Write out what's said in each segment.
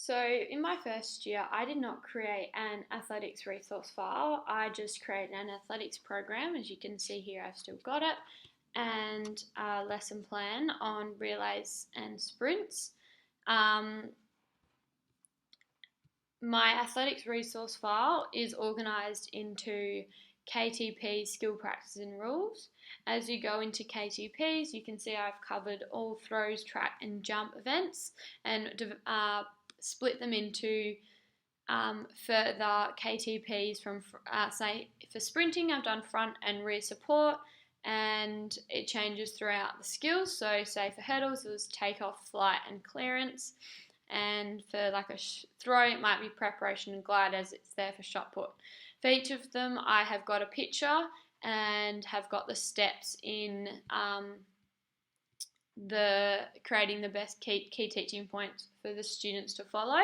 So in my first year, I did not create an athletics resource file. I just created an athletics program. As you can see here, I've still got it, and a lesson plan on relays and sprints. My athletics resource file is organised into KTP, skill practice and rules. As you go into KTPs, you can see I've covered all throws, track and jump events and split them into further KTPs from, say, for sprinting, I've done front and rear support, and it changes throughout the skills. So, say for hurdles, it was takeoff, flight, and clearance. And for like a throw, it might be preparation and glide, as it's there for shot put. For each of them, I have got a picture and have got the steps in the creating the best key teaching points for the students to follow.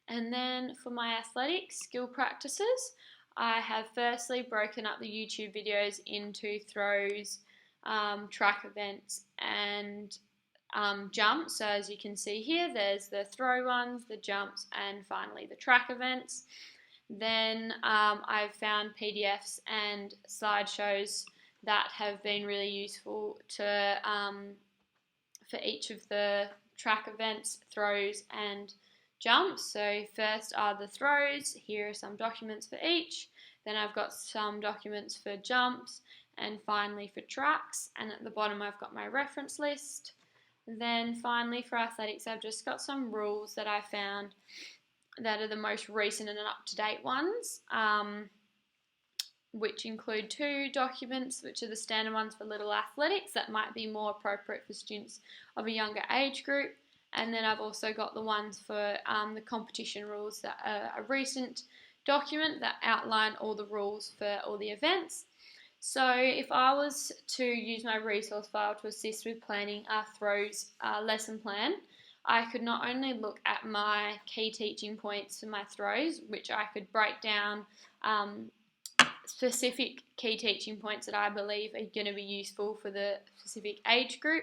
And then for my athletics skill practices, I have firstly broken up the YouTube videos into throws, track events and jumps. So as you can see here, there's the throw ones, the jumps, and finally the track events. Then I've found PDFs and slideshows that have been really useful to for each of the track events, throws, and jumps. So first are the throws. Here are some documents for each. Then I've got some documents for jumps, and finally for tracks. And at the bottom I've got my reference list. Then finally for athletics, I've just got some rules that I found that are the most recent and up-to-date ones, which include 2 documents, which are the standard ones for little athletics that might be more appropriate for students of a younger age group. And then I've also got the ones for the competition rules that are a recent document that outline all the rules for all the events. So if I was to use my resource file to assist with planning a throws lesson plan, I could not only look at my key teaching points for my throws, which I could break down specific key teaching points that I believe are going to be useful for the specific age group.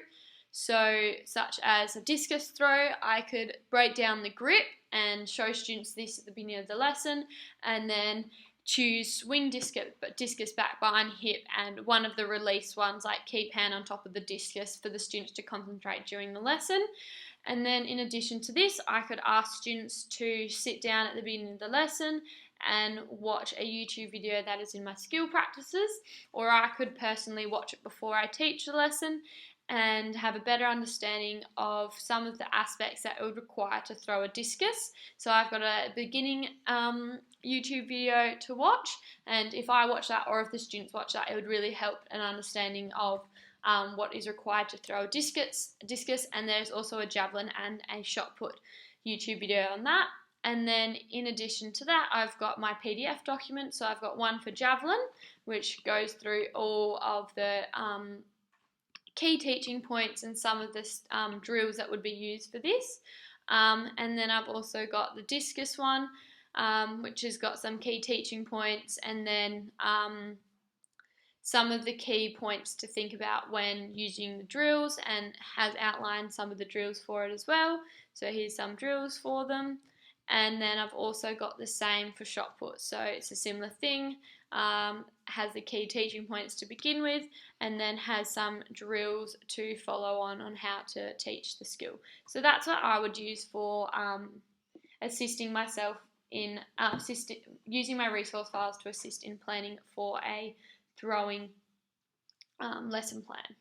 So such as a discus throw, I could break down the grip and show students this at the beginning of the lesson, and then choose swing discus back behind hip, and one of the release ones like keep hand on top of the discus for the students to concentrate during the lesson. And then in addition to this, I could ask students to sit down at the beginning of the lesson and watch a YouTube video that is in my skill practices, or I could personally watch it before I teach the lesson and have a better understanding of some of the aspects that it would require to throw a discus. So I've got a beginning YouTube video to watch, and if I watch that or if the students watch that, it would really help an understanding of what is required to throw a discus. And there's also a javelin and a shot put YouTube video on that. And then in addition to that, I've got my PDF document. So I've got one for javelin, which goes through all of the key teaching points and some of the drills that would be used for this. And then I've also got the discus one, which has got some key teaching points, and then some of the key points to think about when using the drills, and has outlined some of the drills for it as well. So here's some drills for them. And then I've also got the same for shot put. So it's a similar thing, has the key teaching points to begin with, and then has some drills to follow on how to teach the skill. So that's what I would use for assisting myself in using my resource files to assist in planning for a throwing lesson plan.